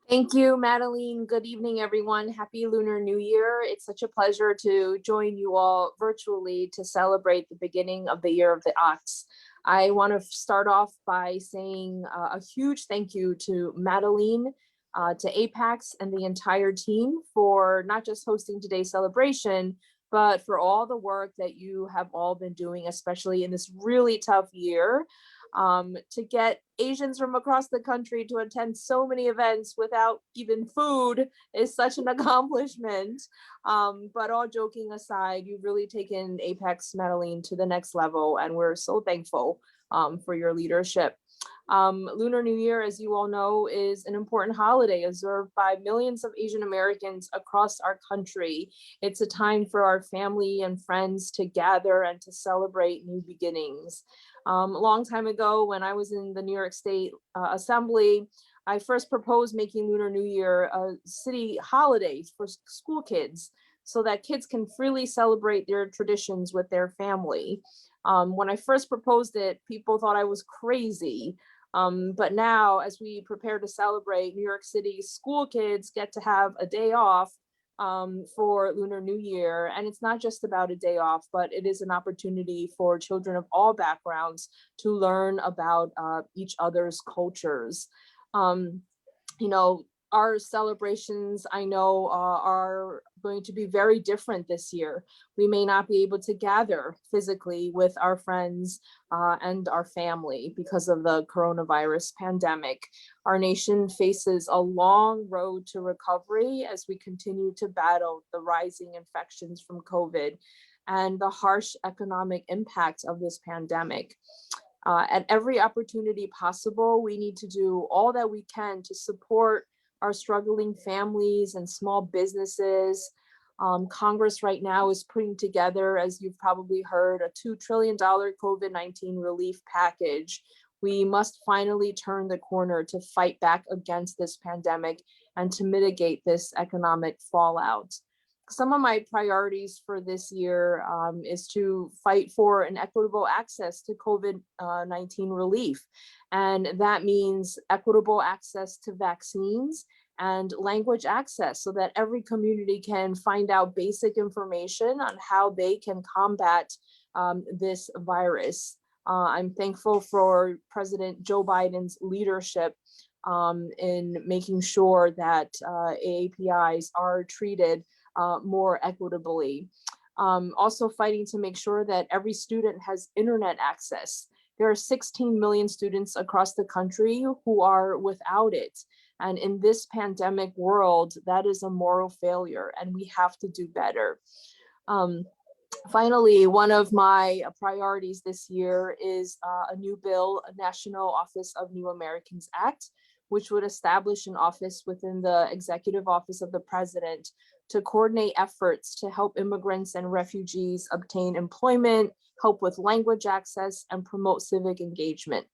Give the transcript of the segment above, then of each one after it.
Thank you, Madeline. Good evening, everyone. Happy Lunar New Year. It's such a pleasure to join you all virtually to celebrate the beginning of the year of the ox. I want to start off by saying a huge thank you to Madeline, to APAICS and the entire team for not just hosting today's celebration, but for all the work that you have all been doing, especially in this really tough year. To get Asians from across the country to attend so many events without even food is such an accomplishment. But all joking aside, you've really taken APAICS, Madeline, to the next level, and we're so thankful for your leadership. Lunar New Year, as you all know, is an important holiday observed by millions of Asian Americans across our country. It's a time for our family and friends to gather and to celebrate new beginnings. A long time ago, when I was in the New York State Assembly, I first proposed making Lunar New Year a city holiday for school kids so that kids can freely celebrate their traditions with their family. When I first proposed it, people thought I was crazy. But now, as we prepare to celebrate, New York City school kids get to have a day off for Lunar New Year. And it's not just about a day off, but it is an opportunity for children of all backgrounds to learn about each other's cultures. You know, our celebrations, I know, are going to be very different this year. We may not be able to gather physically with our friends and our family because of the coronavirus pandemic. Our nation faces a long road to recovery as we continue to battle the rising infections from COVID and the harsh economic impacts of this pandemic. At every opportunity possible, we need to do all that we can to support our struggling families and small businesses. Congress right now is putting together, as you've probably heard, a $2 trillion COVID-19 relief package. We must finally turn the corner to fight back against this pandemic and to mitigate this economic fallout. Some of my priorities for this year is to fight for an equitable access to COVID-19 relief. And that means equitable access to vaccines and language access so that every community can find out basic information on how they can combat this virus. I'm thankful for President Joe Biden's leadership in making sure that AAPIs are treated more equitably. Also fighting to make sure that every student has internet access. There are 16 million students across the country who are without it. And in this pandemic world, that is a moral failure and we have to do better. Finally, one of my priorities this year is a new bill, a National Office of New Americans Act, which would establish an office within the Executive Office of the President to coordinate efforts to help immigrants and refugees obtain employment, help with language access, and promote civic engagement.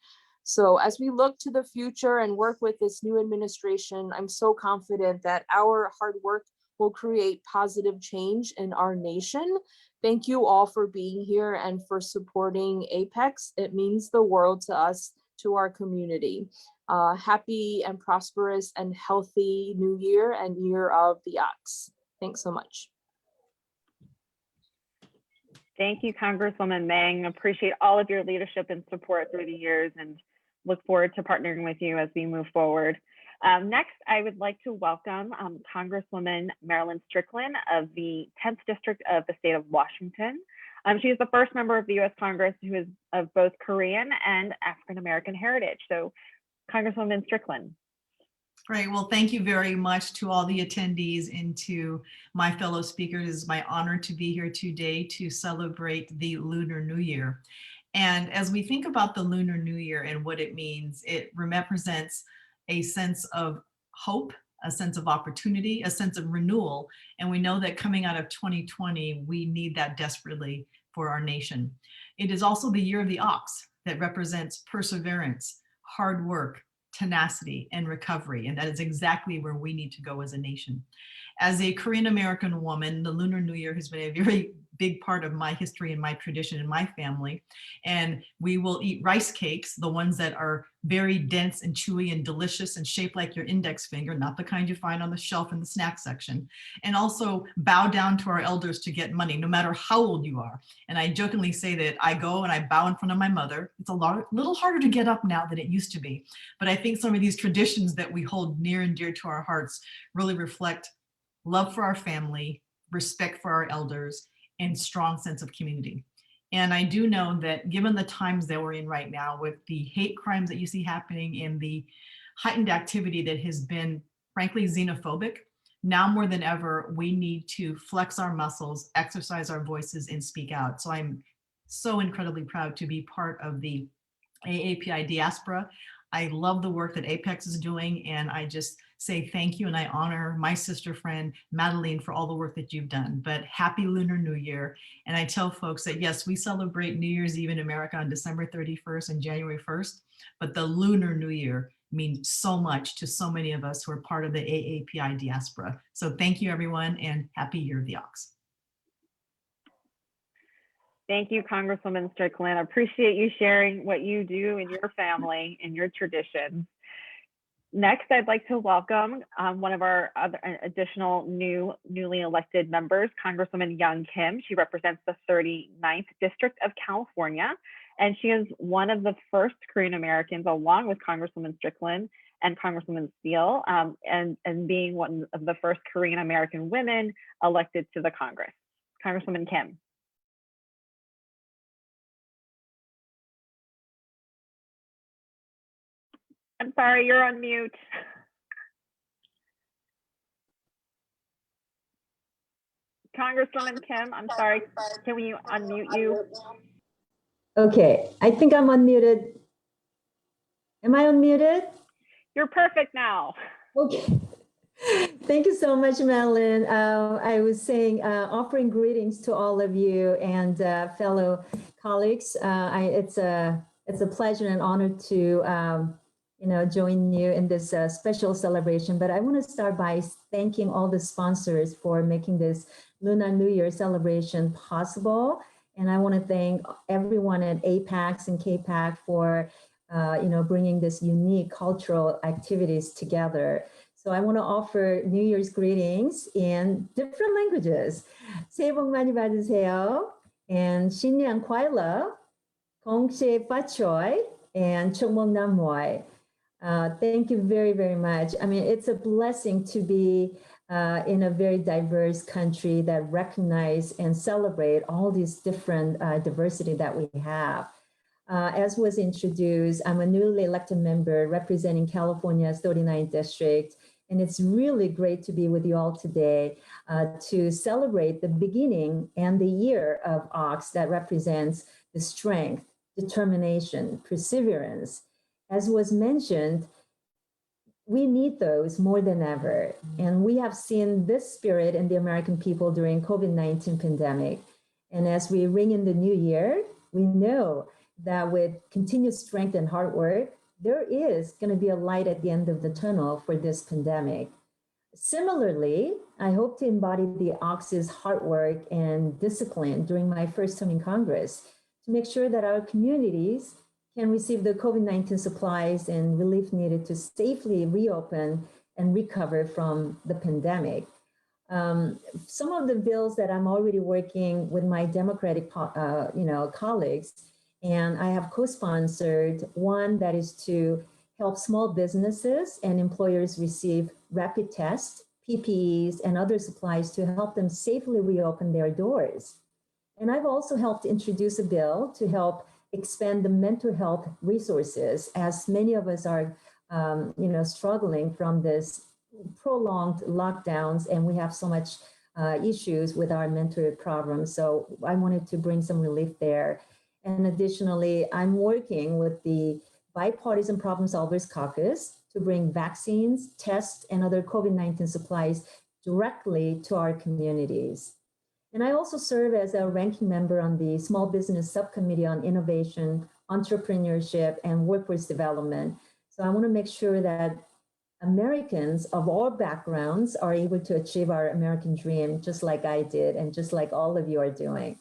So as we look to the future and work with this new administration, I'm so confident that our hard work will create positive change in our nation. Thank you all for being here and for supporting APAICS. It means the world to us, to our community. Happy and prosperous and healthy New Year and Year of the Ox. Thanks so much. Thank you, Congresswoman Meng. Appreciate all of your leadership and support through the years and look forward to partnering with you as we move forward. Next, I would like to welcome Congresswoman Marilyn Strickland of the 10th District of the state of Washington. She is the first member of the U.S. Congress who is of both Korean and African-American heritage. So Congresswoman Strickland. Great. Well, thank you very much to all the attendees and to my fellow speakers. It is my honor to be here today to celebrate the Lunar New Year. And as we think about the Lunar New Year and what it means, it represents a sense of hope, a sense of opportunity, a sense of renewal. And we know that coming out of 2020, we need that desperately for our nation. It is also the year of the ox that represents perseverance, hard work, tenacity, and recovery. And that is exactly where we need to go as a nation. As a Korean American woman, the Lunar New Year has been a very big part of my history and my tradition in my family. And we will eat rice cakes, the ones that are very dense and chewy and delicious and shaped like your index finger, not the kind you find on the shelf in the snack section. And also bow down to our elders to get money, no matter how old you are. And I jokingly say that I go and I bow in front of my mother. It's little harder to get up now than it used to be. But I think some of these traditions that we hold near and dear to our hearts really reflect love for our family, respect for our elders, and strong sense of community. And I do know that given the times that we're in right now with the hate crimes that you see happening and the heightened activity that has been frankly xenophobic, now more than ever, we need to flex our muscles, exercise our voices, and speak out. So I'm so incredibly proud to be part of the AAPI diaspora. I love the work that APAICS is doing, and I just say thank you, and I honor my sister friend, Madeline, for all the work that you've done. But happy Lunar New Year. And I tell folks that yes, we celebrate New Year's Eve in America on December 31st and January 1st, but the Lunar New Year means so much to so many of us who are part of the AAPI diaspora. So thank you, everyone, and happy Year of the Ox. Thank you, Congresswoman Strickland. I appreciate you sharing what you do in your family and your traditions. Next, I'd like to welcome one of our other additional newly elected members, Congresswoman Young Kim. She represents the 39th District of California, and she is one of the first Korean Americans, along with Congresswoman Strickland and Congresswoman Steele, and being one of the first Korean American women elected to the Congress. Congresswoman Kim. I'm sorry, you're on mute. Congresswoman Kim, I'm sorry, can we unmute you? Okay, I think I'm unmuted. Am I unmuted? You're perfect now. Okay. Thank you so much, Madeline. I was saying, offering greetings to all of you and fellow colleagues. It's a pleasure and honor to join you in this special celebration. But I want to start by thanking all the sponsors for making this Lunar New Year celebration possible. And I want to thank everyone at APAICS and KPAC for bringing this unique cultural activities together. So I want to offer New Year's greetings in different languages. 새해 복 많이 받으세요. And 신년快乐, 공시 빠초이, and chúc mừng năm mới. Thank you very, very much. I mean, it's a blessing to be in a very diverse country that recognize and celebrate all these different diversity that we have. As was introduced, I'm a newly elected member representing California's 39th district. And it's really great to be with you all today to celebrate the beginning and the year of Ox that represents the strength, determination, perseverance. As was mentioned, we need those more than ever. And we have seen this spirit in the American people during COVID-19 pandemic. And as we ring in the new year, we know that with continued strength and hard work, there is going to be a light at the end of the tunnel for this pandemic. Similarly, I hope to embody the Ox's hard work and discipline during my first term in Congress to make sure that our communities can receive the COVID-19 supplies and relief needed to safely reopen and recover from the pandemic. Some of the bills that I'm already working with my Democratic colleagues, and I have co-sponsored one that is to help small businesses and employers receive rapid tests, PPEs, and other supplies to help them safely reopen their doors. And I've also helped introduce a bill to help expand the mental health resources, as many of us are struggling from this prolonged lockdowns, and we have so much issues with our mental problems. So I wanted to bring some relief there. And additionally, I'm working with the Bipartisan Problem Solvers Caucus to bring vaccines, tests, and other COVID-19 supplies directly to our communities. And I also serve as a ranking member on the Small Business Subcommittee on Innovation, Entrepreneurship, and Workforce Development. So I want to make sure that Americans of all backgrounds are able to achieve our American dream, just like I did, and just like all of you are doing.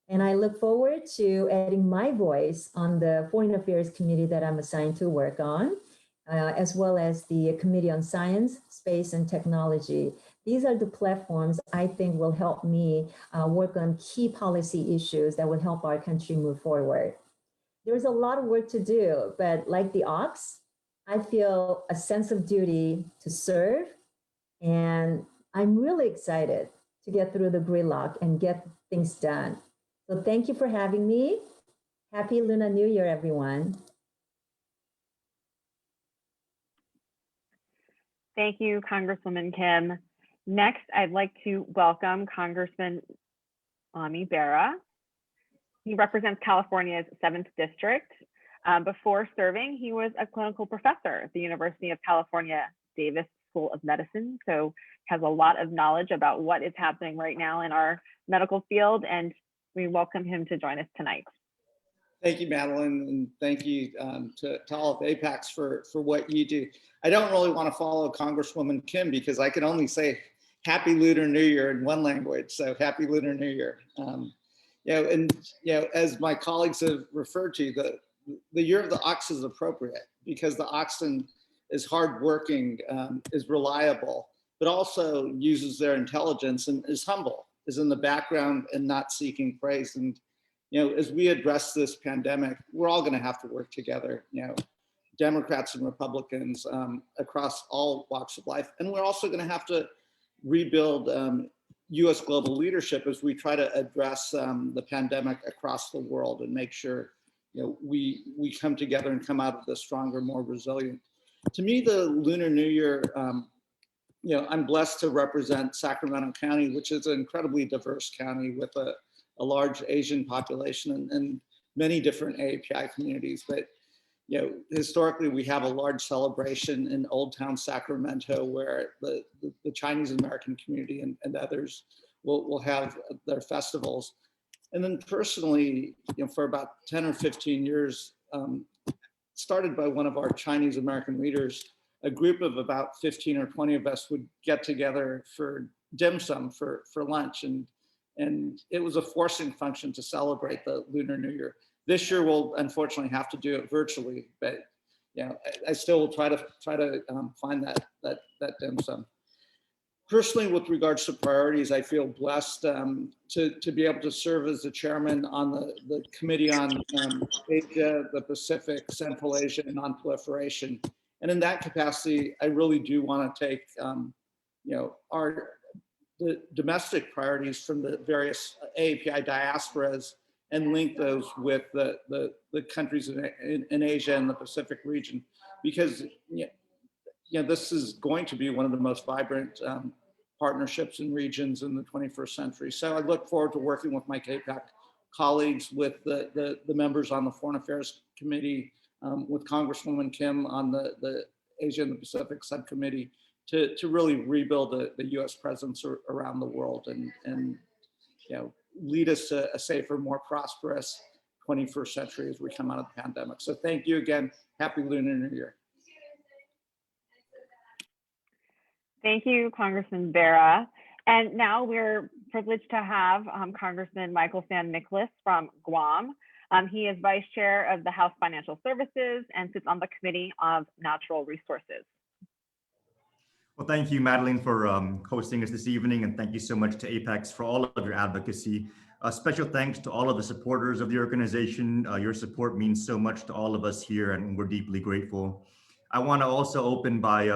And I look forward to adding my voice on the Foreign Affairs Committee that I'm assigned to work on, as well as the Committee on Science, Space, and Technology. These are the platforms I think will help me work on key policy issues that will help our country move forward. There's a lot of work to do, but like the ox, I feel a sense of duty to serve, and I'm really excited to get through the gridlock and get things done. So thank you for having me. Happy Lunar New Year, everyone. Thank you, Congresswoman Kim. Next, I'd like to welcome Congressman Ami Bera. He represents California's 7th District. Before serving, he was a clinical professor at the University of California, Davis School of Medicine. So has a lot of knowledge about what is happening right now in our medical field, and we welcome him to join us tonight. Thank you, Madeline, and thank you to all of APAICS for what you do. I don't really want to follow Congresswoman Kim because I can only say Happy Lunar New Year in one language. So Happy Lunar New Year. As my colleagues have referred to, the year of the ox is appropriate because the oxen is hardworking, is reliable, but also uses their intelligence and is humble, is in the background and not seeking praise. And as we address this pandemic, we're all going to have to work together, Democrats and Republicans across all walks of life. And we're also going to have to rebuild U.S. global leadership as we try to address the pandemic across the world and make sure we come together and come out of this stronger, more resilient. To me, the Lunar New Year, I'm blessed to represent Sacramento County, which is an incredibly diverse county with a large Asian population and many different API communities. But historically, we have a large celebration in Old Town Sacramento where the Chinese American community and others will have their festivals. And then personally, for about 10 or 15 years, started by one of our Chinese American leaders, a group of about 15 or 20 of us would get together for dim sum for lunch. And it was a forcing function to celebrate the Lunar New Year. This year, we'll unfortunately have to do it virtually, but I still will try to find that dim sum. Personally, with regards to priorities, I feel blessed to be able to serve as the chairman on the Committee on Asia, the Pacific, Central Asia, and non-proliferation. And in that capacity, I really do want to take the domestic priorities from the various API diasporas and link those with the countries in Asia and the Pacific region, because this is going to be one of the most vibrant partnerships and regions in the 21st century. So I look forward to working with my APAC colleagues, with the members on the Foreign Affairs Committee, with Congresswoman Kim on the Asia and the Pacific Subcommittee to really rebuild the U.S. presence around the world and lead us to a safer, more prosperous 21st century as we come out of the pandemic. So thank you again. Happy Lunar New Year. Thank you, Congressman Bera. And now we're privileged to have Congressman Michael San Nicolas from Guam. He is Vice Chair of the House Financial Services and sits on the Committee of Natural Resources. Well, thank you, Madeline, for hosting us this evening, and thank you so much to APAICS for all of your advocacy. Special thanks to all of the supporters of the organization. Your support means so much to all of us here, and we're deeply grateful. I want to also open by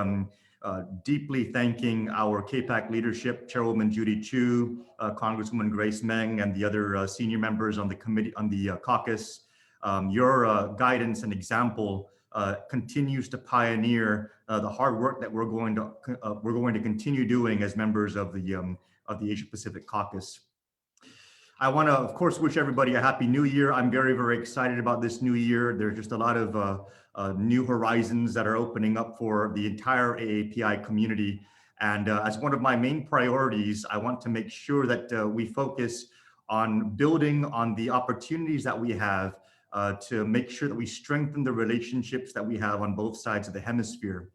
deeply thanking our KPAC leadership, Chairwoman Judy Chu, Congresswoman Grace Meng, and the other senior members on the committee, on the caucus. Your guidance and example continues to pioneer the hard work that we're going to continue doing as members of the Asia Pacific Caucus. I want to, of course, wish everybody a happy new year. I'm very, very excited about this new year. There's just a lot of new horizons that are opening up for the entire AAPI community. And as one of my main priorities, I want to make sure that we focus on building on the opportunities that we have to make sure that we strengthen the relationships that we have on both sides of the hemisphere.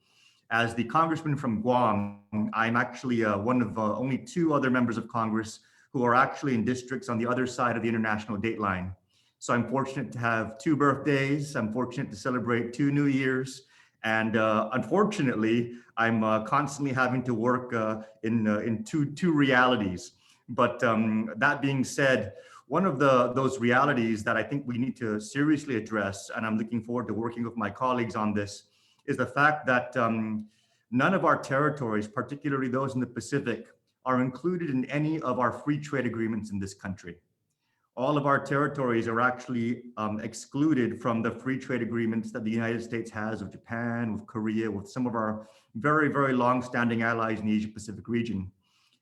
As the congressman from Guam, I'm actually one of only 2 other members of Congress who are actually in districts on the other side of the international date line. So I'm fortunate to have 2 birthdays. I'm fortunate to celebrate 2 New Years. And unfortunately, I'm constantly having to work in two realities. But that being said, one of those realities that I think we need to seriously address, and I'm looking forward to working with my colleagues on this, is the fact that none of our territories, particularly those in the Pacific, are included in any of our free trade agreements in this country. All of our territories are actually excluded from the free trade agreements that the United States has with Japan, with Korea, with some of our very, very long-standing allies in the Asia-Pacific region.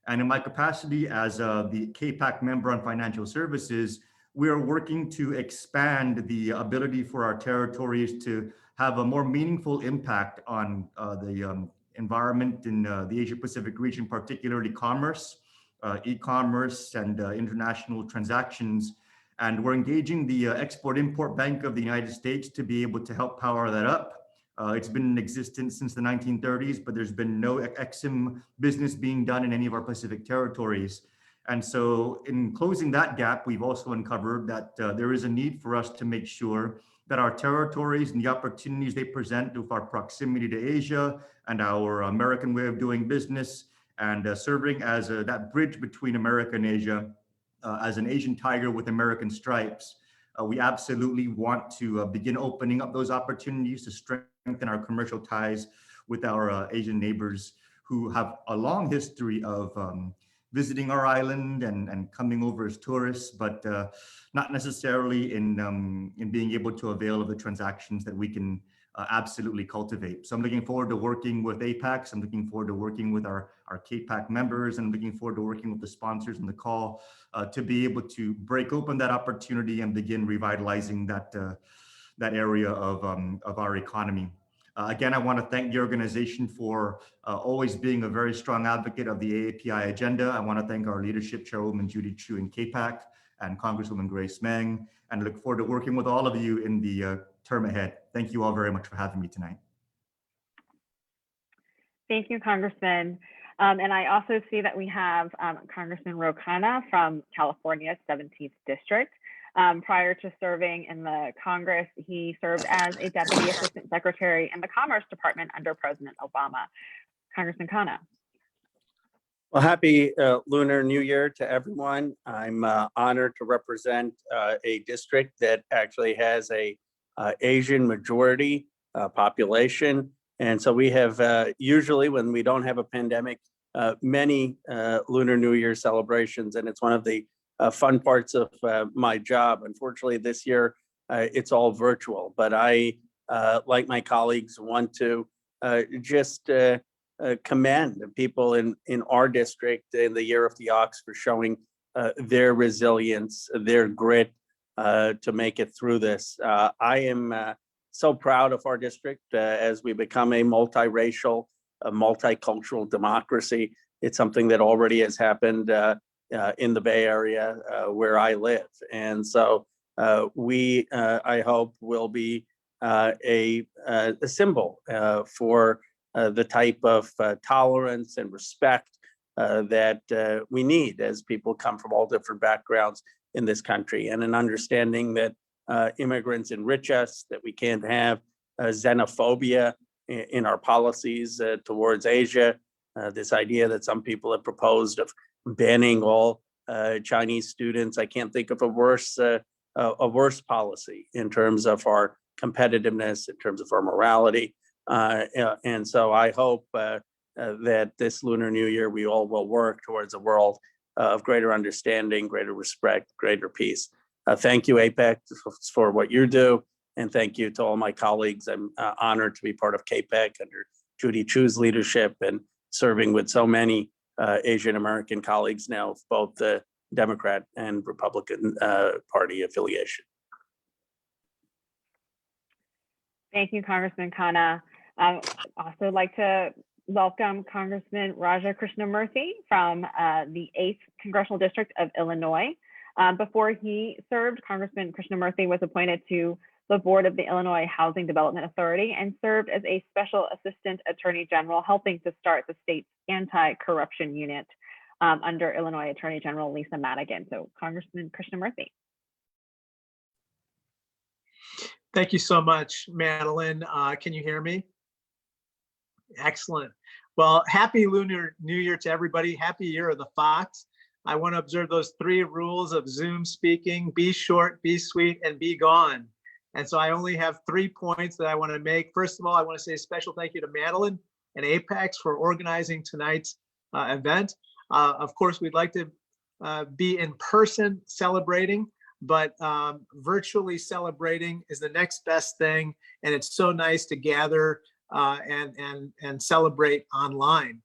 And in my capacity as the CAPAC member on financial services, we are working to expand the ability for our territories to have a more meaningful impact on the environment in the Asia-Pacific region, particularly commerce, e-commerce, and international transactions. And we're engaging the Export-Import Bank of the United States to be able to help power that up. It's been in existence since the 1930s, but there's been no EXIM business being done in any of our Pacific territories. And so in closing that gap, we've also uncovered that there is a need for us to make sure that our territories and the opportunities they present with our proximity to Asia and our American way of doing business and serving as that bridge between America and Asia, as an Asian tiger with American stripes. We absolutely want to begin opening up those opportunities to strengthen our commercial ties with our Asian neighbors who have a long history of visiting our island and coming over as tourists, but not necessarily in being able to avail of the transactions that we can absolutely cultivate. So I'm looking forward to working with APAICS. I'm looking forward to working with our CAPAC members, and looking forward to working with the sponsors in the call to be able to break open that opportunity and begin revitalizing that area of our economy. Again, I want to thank the organization for always being a very strong advocate of the AAPI agenda. I want to thank our leadership, Chairwoman Judy Chu in CAPAC and Congresswoman Grace Meng, and look forward to working with all of you in the term ahead. Thank you all very much for having me tonight. Thank you, Congressman. And I also see that we have Congressman Ro Khanna from California's 17th District. Prior to serving in the Congress, he served as a Deputy Assistant Secretary in the Commerce Department under President Obama. Congressman Khanna. Well, happy Lunar New Year to everyone. I'm honored to represent a district that actually has a Asian majority population. And so we have usually, when we don't have a pandemic, many Lunar New Year celebrations, and it's one of the fun parts of my job. Unfortunately, this year it's all virtual, but I, like my colleagues, want to just commend the people in our district in the Year of the Ox for showing their resilience, their grit to make it through this. I am so proud of our district as we become a multiracial, a multicultural democracy. It's something that already has happened in the Bay Area where I live. And so we, I hope, will be a symbol for the type of tolerance and respect that we need as people come from all different backgrounds in this country, and an understanding that immigrants enrich us, that we can't have xenophobia in our policies towards Asia. This idea that some people have proposed of banning all Chinese students. I can't think of a worse policy in terms of our competitiveness, in terms of our morality. And so I hope that this Lunar New Year, we all will work towards a world of greater understanding, greater respect, greater peace. Thank you, APAC, for what you do. And thank you to all my colleagues. I'm honored to be part of CAPAC under Judy Chu's leadership and serving with so many Asian American colleagues now of both the Democrat and Republican Party affiliation. Thank you, Congressman Khanna. Also like to welcome Congressman Raja Krishnamurthy from the 8th Congressional District of Illinois. Before he served, Congressman Krishnamurthy was appointed to the board of the Illinois Housing Development Authority and served as a special assistant attorney general, helping to start the state's anti-corruption unit under Illinois Attorney General Lisa Madigan. So Congressman Krishnamurthy. Thank you so much, Madeline. Can you hear me? Excellent. Well, happy Lunar New Year to everybody. Happy Year of the Fox. I want to observe those 3 rules of Zoom speaking: be short, be sweet, and be gone. And so I only have 3 points that I want to make. First of all, I want to say a special thank you to Madeline and APAICS for organizing tonight's event. Of course, we'd like to be in person celebrating, but virtually celebrating is the next best thing. And it's so nice to gather and celebrate online.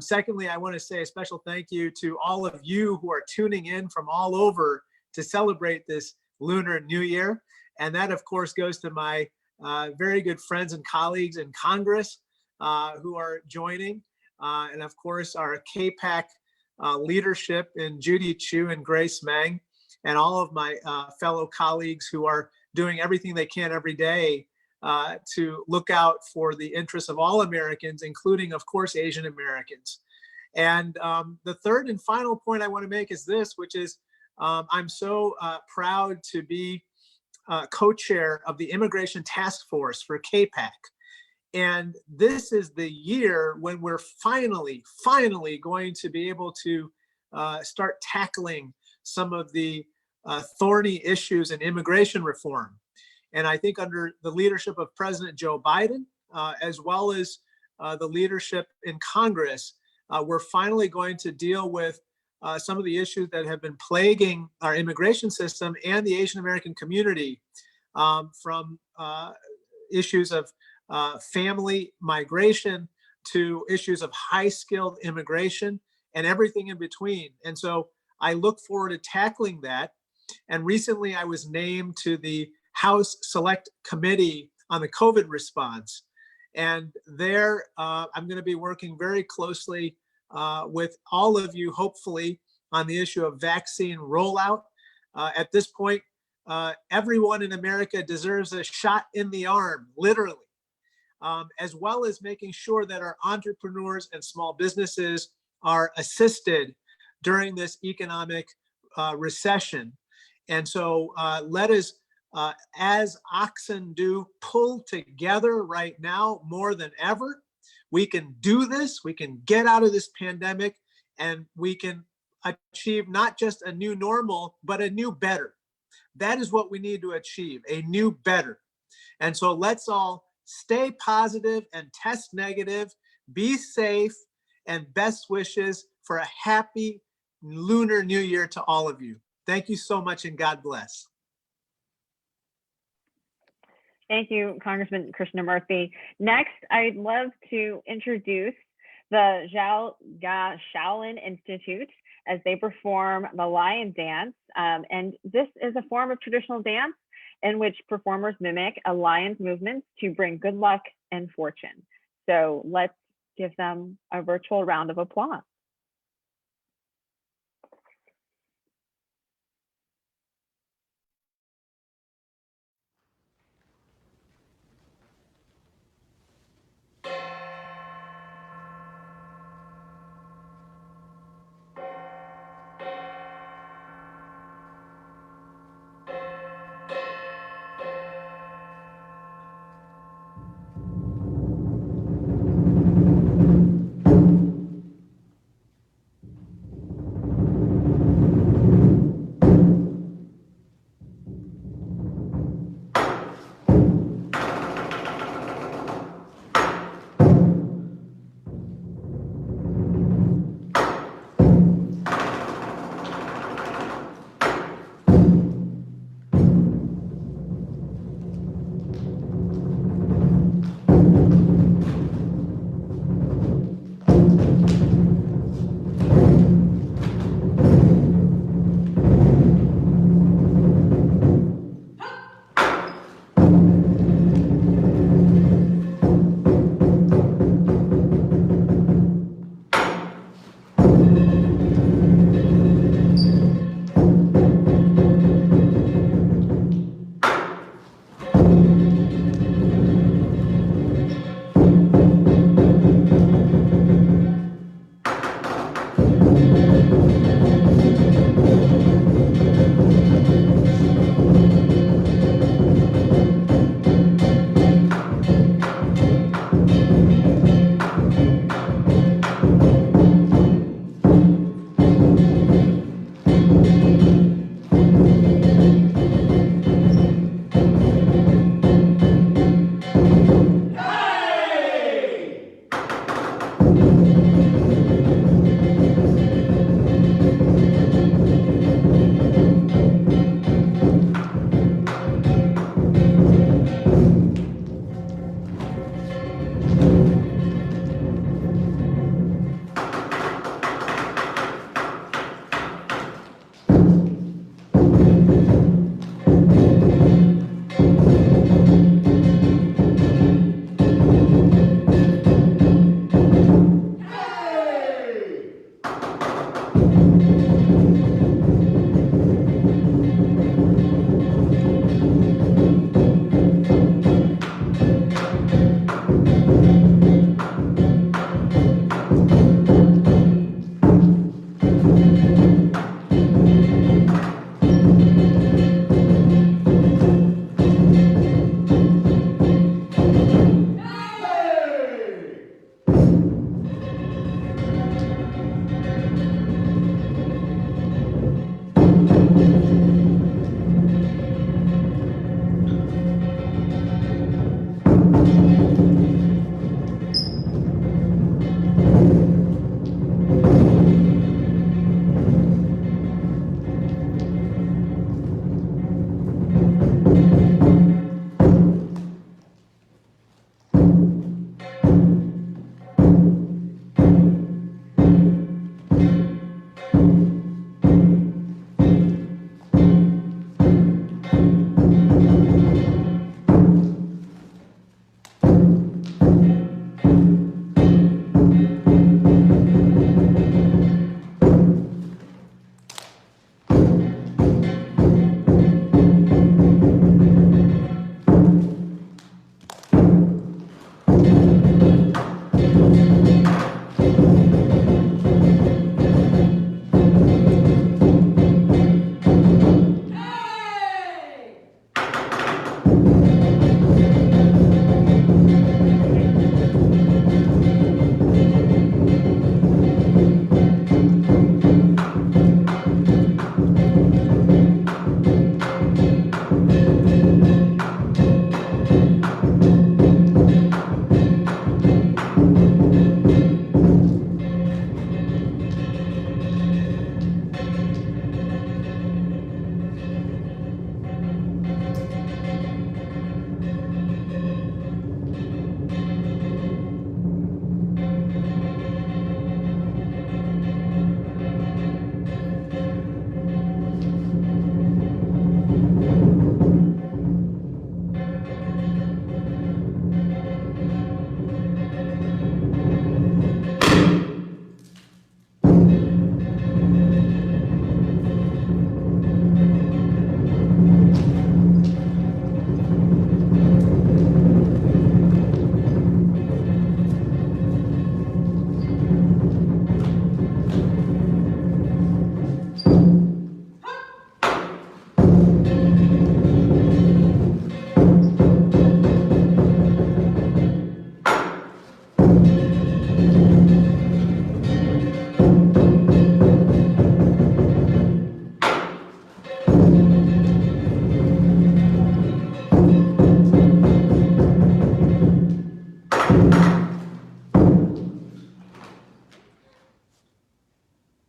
Secondly, I want to say a special thank you to all of you who are tuning in from all over to celebrate this Lunar New Year. And that, of course, goes to my very good friends and colleagues in Congress who are joining. And of course, our KPAC leadership in Judy Chu and Grace Meng, and all of my fellow colleagues who are doing everything they can every day to look out for the interests of all Americans, including, of course, Asian Americans. And the third and final point I want to make is this, which is I'm so proud to be co-chair of the Immigration Task Force for KPAC. And this is the year when we're finally going to be able to start tackling some of the thorny issues in immigration reform. And I think under the leadership of President Joe Biden, as well as the leadership in Congress, we're finally going to deal with some of the issues that have been plaguing our immigration system and the Asian American community, from issues of family migration to issues of high-skilled immigration and everything in between. And so I look forward to tackling that. And recently I was named to the House Select Committee on the COVID response. And there I'm going to be working very closely with all of you, hopefully, on the issue of vaccine rollout. At this point, everyone in America deserves a shot in the arm, literally, as well as making sure that our entrepreneurs and small businesses are assisted during this economic recession. And so let us, as oxen do, pull together right now more than ever. We can do this, we can get out of this pandemic, and we can achieve not just a new normal, but a new better. That is what we need to achieve, a new better. And so let's all stay positive and test negative, be safe, and best wishes for a happy Lunar New Year to all of you. Thank you so much, and God bless. Thank you, Congressman Krishnamurthy. Next, I'd love to introduce the Jow Ga Shaolin Insitute as they perform the lion dance. And this is a form of traditional dance in which performers mimic a lion's movements to bring good luck and fortune. So let's give them a virtual round of applause.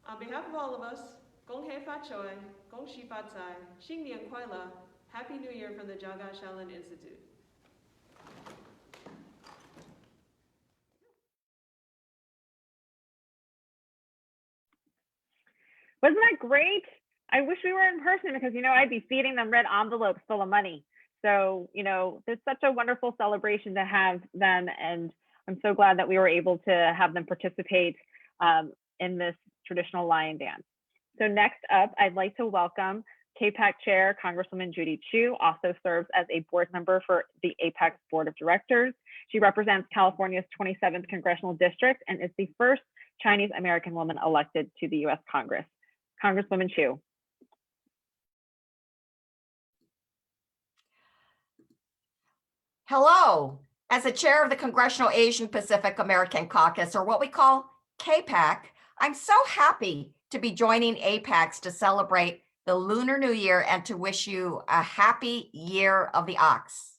On behalf of all of us, Gong Hei Fa Choi, Gong Xi Fa Cai, Xing Nian Kuai Le, Happy New Year from the Jow Ga Shaolin Institute. Wasn't that great? I wish we were in person because, I'd be feeding them red envelopes full of money. So, there's such a wonderful celebration to have them. And I'm so glad that we were able to have them participate in this traditional lion dance. So next up, I'd like to welcome KPAC Chair, Congresswoman Judy Chu, also serves as a board member for the APAICS Board of Directors. She represents California's 27th Congressional District and is the first Chinese American woman elected to the US Congress. Congresswoman Chu. Hello. As the chair of the Congressional Asian Pacific American Caucus, or what we call KPAC, I'm so happy to be joining APAICS to celebrate the Lunar New Year and to wish you a happy year of the ox.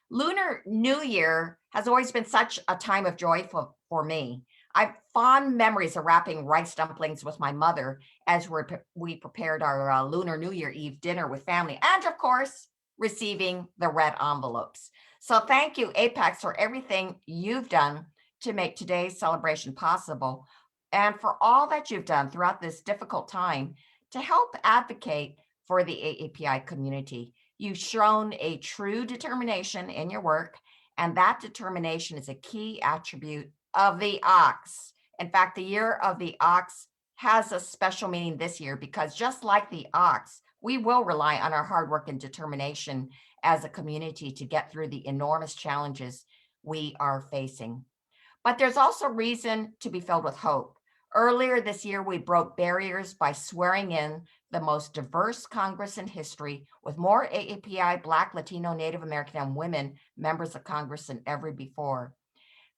Lunar New Year has always been such a time of joy for me. I have fond memories of wrapping rice dumplings with my mother as we prepared our Lunar New Year Eve dinner with family, and of course, receiving the red envelopes. So thank you, APAICS, for everything you've done to make today's celebration possible, and for all that you've done throughout this difficult time to help advocate for the AAPI community. You've shown a true determination in your work, and that determination is a key attribute of the ox. In fact, the year of the ox has a special meaning this year because just like the ox, we will rely on our hard work and determination as a community to get through the enormous challenges we are facing. But there's also reason to be filled with hope. Earlier this year, we broke barriers by swearing in the most diverse Congress in history with more AAPI, Black, Latino, Native American, and women members of Congress than ever before.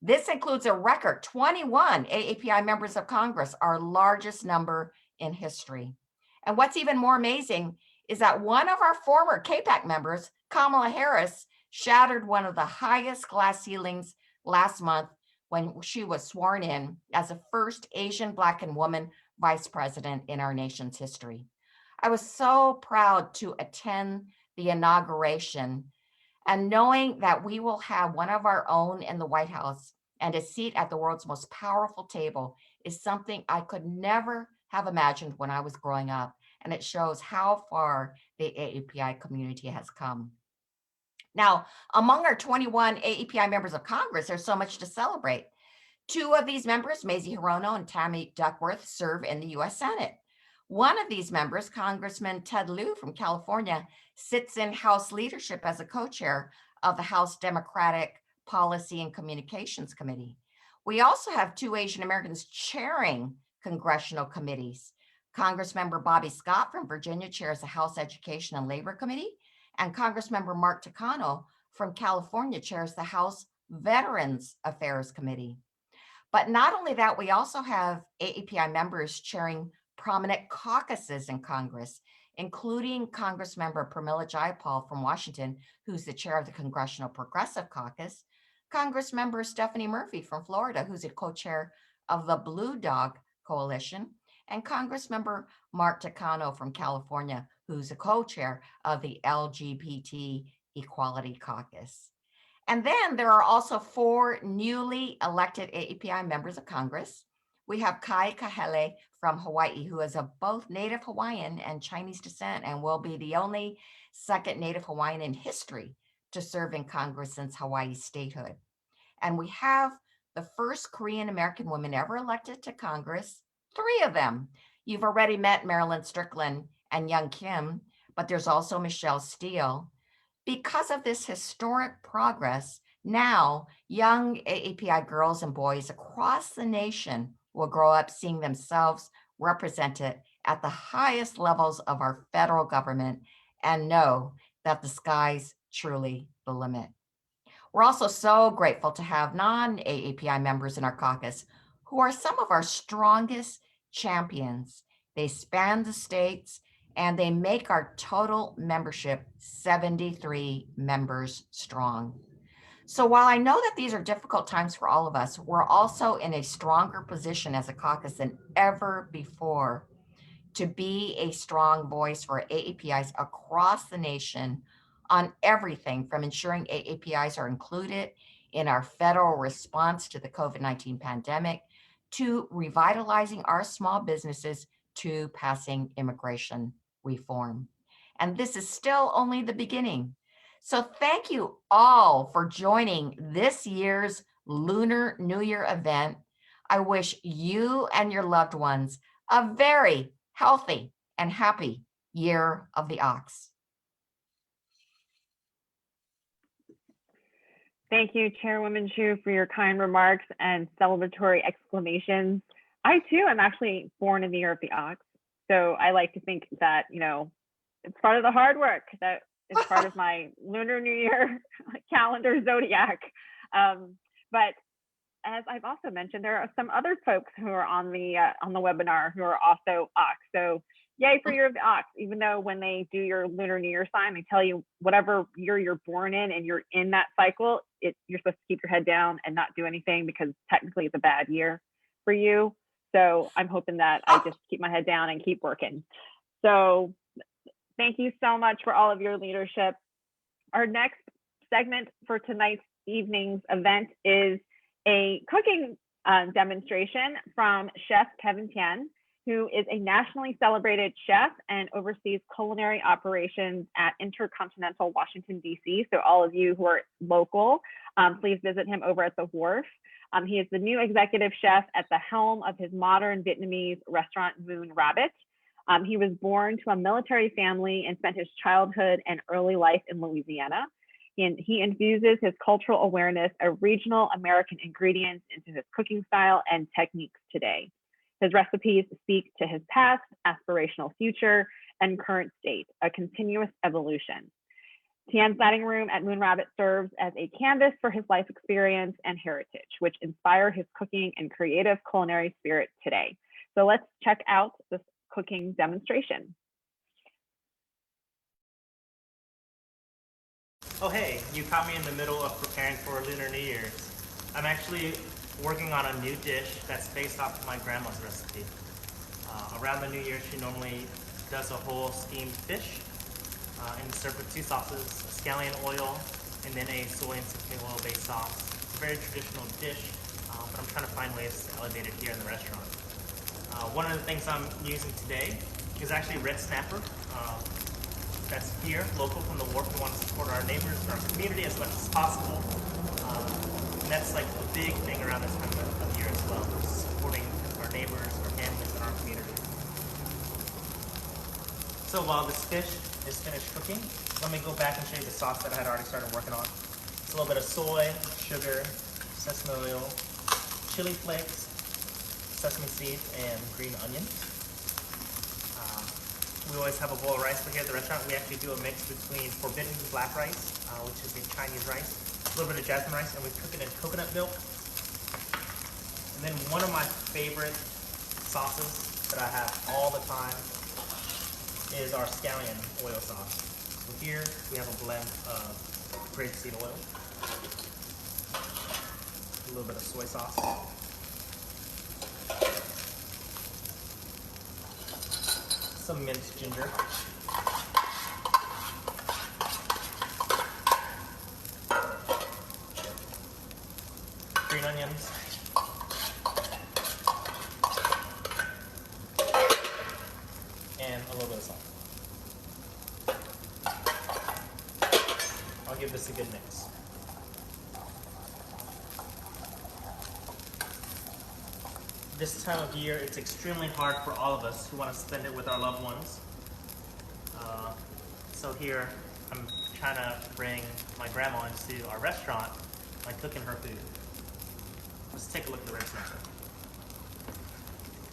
This includes a record 21 AAPI members of Congress, our largest number in history. And what's even more amazing is that one of our former CAPAC members, Kamala Harris, shattered one of the highest glass ceilings last month when she was sworn in as the first Asian, Black, and woman vice president in our nation's history. I was so proud to attend the inauguration, and knowing that we will have one of our own in the White House and a seat at the world's most powerful table is something I could never have imagined when I was growing up. And it shows how far the AAPI community has come. Now, among our 21 AAPI members of Congress, there's so much to celebrate. Two of these members, Mazie Hirono and Tammy Duckworth, serve in the US Senate. One of these members, Congressman Ted Lieu from California, sits in House leadership as a co-chair of the House Democratic Policy and Communications Committee. We also have two Asian Americans chairing congressional committees. Congressmember Bobby Scott from Virginia chairs the House Education and Labor Committee, and Congressmember Mark Takano from California chairs the House Veterans Affairs Committee. But not only that, we also have AAPI members chairing prominent caucuses in Congress, including Congressmember Pramila Jayapal from Washington, who's the chair of the Congressional Progressive Caucus, Congressmember Stephanie Murphy from Florida, who's a co-chair of the Blue Dog Coalition, and Congressmember Mark Takano from California, who's a co-chair of the LGBT Equality Caucus. And then there are also four newly elected AAPI members of Congress. We have Kai Kahele from Hawaii, who is of both Native Hawaiian and Chinese descent and will be the only second Native Hawaiian in history to serve in Congress since Hawaii's statehood. And we have the first Korean American woman ever elected to Congress, three of them. You've already met Marilyn Strickland and Young Kim, but there's also Michelle Steele. Because of this historic progress, now young AAPI girls and boys across the nation will grow up seeing themselves represented at the highest levels of our federal government and know that the sky's truly the limit. We're also so grateful to have non-AAPI members in our caucus who are some of our strongest champions. They span the states and they make our total membership 73 members strong. So while I know that these are difficult times for all of us, we're also in a stronger position as a caucus than ever before to be a strong voice for AAPIs across the nation on everything from ensuring AAPIs are included in our federal response to the COVID-19 pandemic, to revitalizing our small businesses, to passing immigration reform. And this is still only the beginning. So thank you all for joining this year's Lunar New Year event. I wish you and your loved ones a very healthy and happy Year of the Ox. Thank you, Chairwoman Chu, for your kind remarks and celebratory exclamations. I too am actually born in the Year of the Ox. So I like to think that, you know, it's part of the hard work that is part of my Lunar New Year calendar zodiac. But as I've also mentioned, there are some other folks who are on the webinar who are also Ox. So yay for Year of the Ox, even though when they do your Lunar New Year sign, they tell you whatever year you're born in and you're in that cycle, you're supposed to keep your head down and not do anything because technically it's a bad year. for you. So I'm hoping that I just keep my head down and keep working. So thank you so much for all of your leadership. Our next segment for tonight's evening's event is a cooking demonstration from Chef Kevin Tien, who is a nationally celebrated chef and oversees culinary operations at Intercontinental Washington, D.C. So all of you who are local, please visit him over at the Wharf. He is the new executive chef at the helm of his modern Vietnamese restaurant, MoonRabbit. He was born to a military family and spent his childhood and early life in Louisiana. He infuses his cultural awareness of regional American ingredients into his cooking style and techniques today. His recipes speak to his past, aspirational future, and current state, a continuous evolution. Tien's dining room at MoonRabbit serves as a canvas for his life experience and heritage, which inspire his cooking and creative culinary spirit today. So let's check out this cooking demonstration. Oh hey, you caught me in the middle of preparing for Lunar New Year's. I'm actually working on a new dish that's based off of my grandma's recipe. Around the New Year, she normally does a whole steamed fish and served with two sauces, scallion oil, and then a soy and sesame oil based sauce. It's a very traditional dish, but I'm trying to find ways to elevate it here in the restaurant. One of the things I'm using today is actually red snapper. That's here, local from the Wharf. We want to support our neighbors and our community as much as possible. And that's like a big thing around this time of year as well, supporting our neighbors, our families, and our community. So while this fish is finished cooking, let me go back and show you the sauce that I had already started working on. It's a little bit of soy, sugar, sesame oil, chili flakes, sesame seeds, and green onion. We always have a bowl of rice, but here at the restaurant we actually do a mix between forbidden black rice, which is a Chinese rice, a little bit of jasmine rice, and we cook it in coconut milk. And then one of my favorite sauces that I have all the time is our scallion oil sauce. So here we have a blend of grapeseed oil, a little bit of soy sauce, some minced ginger, green onions, and a little bit of salt. I'll give this a good mix. This time of year, it's extremely hard for all of us who want to spend it with our loved ones. So here, I'm trying to bring my grandma into our restaurant by cooking her food. Let's take a look at the red snapper.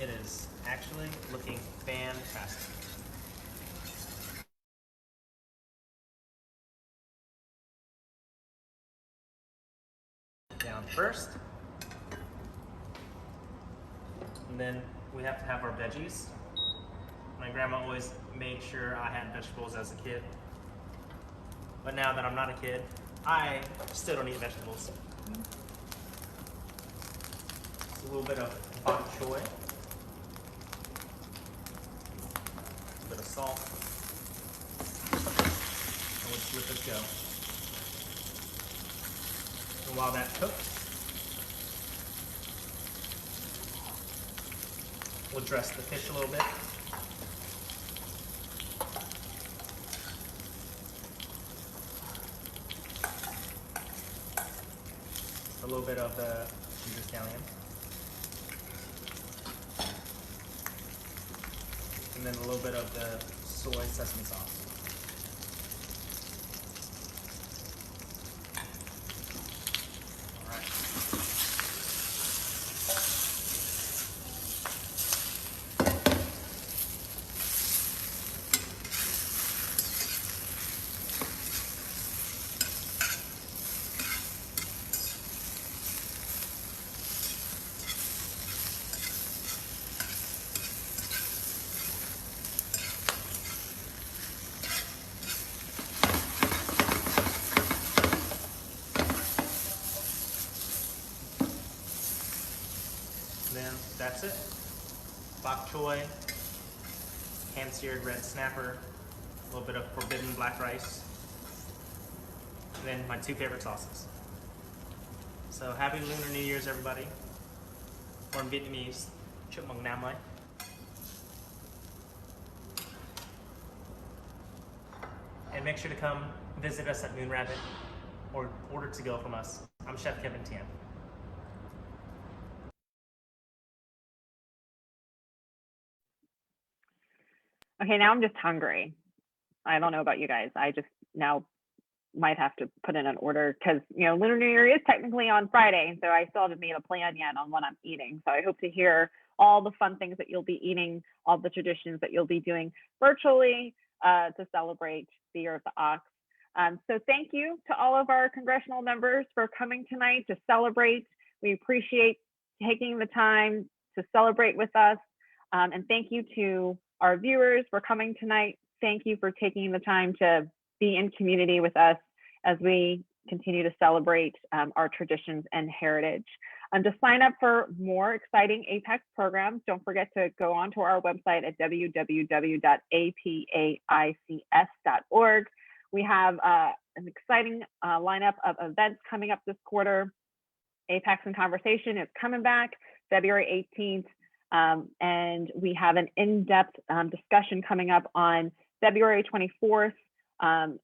It is actually looking fantastic. Down first. And then we have to have our veggies. My grandma always made sure I had vegetables as a kid. But now that I'm not a kid, I still don't eat vegetables. Just a little bit of bok choy. A bit of salt. And we'll let this go. And while that cooks, we'll dress the fish a little bit. A little bit of the ginger scallion. And then a little bit of the soy sesame sauce. All right. That's it. Bok choy, hand-seared red snapper, a little bit of forbidden black rice, and then my 2 favorite sauces. So happy Lunar New Year's, everybody. Or in Vietnamese, Chúc mừng năm mới. And make sure to come visit us at MoonRabbit or order to go from us. I'm Chef Kevin Tien. Okay, now I'm just hungry. I don't know about you guys. I just now might have to put in an order because, you know, Lunar New Year is technically on Friday. So I still haven't made a plan yet on what I'm eating. So I hope to hear all the fun things that you'll be eating, all the traditions that you'll be doing virtually to celebrate the Year of the Ox. So thank you to all of our congressional members for coming tonight to celebrate. We appreciate taking the time to celebrate with us. And thank you to our viewers for coming tonight. Thank you for taking the time to be in community with us as we continue to celebrate our traditions and heritage. To sign up for more exciting APAICS programs, don't forget to go onto our website at www.apaics.org. We have an exciting lineup of events coming up this quarter. APAICS in Conversation is coming back February 18th. And we have an in-depth discussion coming up on February 24th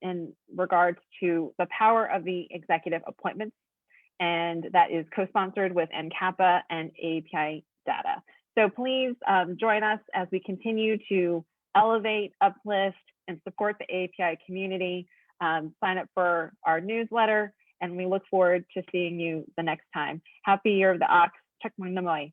in regards to the power of the executive appointments. And that is co-sponsored with NCAPA and API Data. So please join us as we continue to elevate, uplift, and support the API community. Sign up for our newsletter, and we look forward to seeing you the next time. Happy Year of the Ox. Chúc mừng năm mới.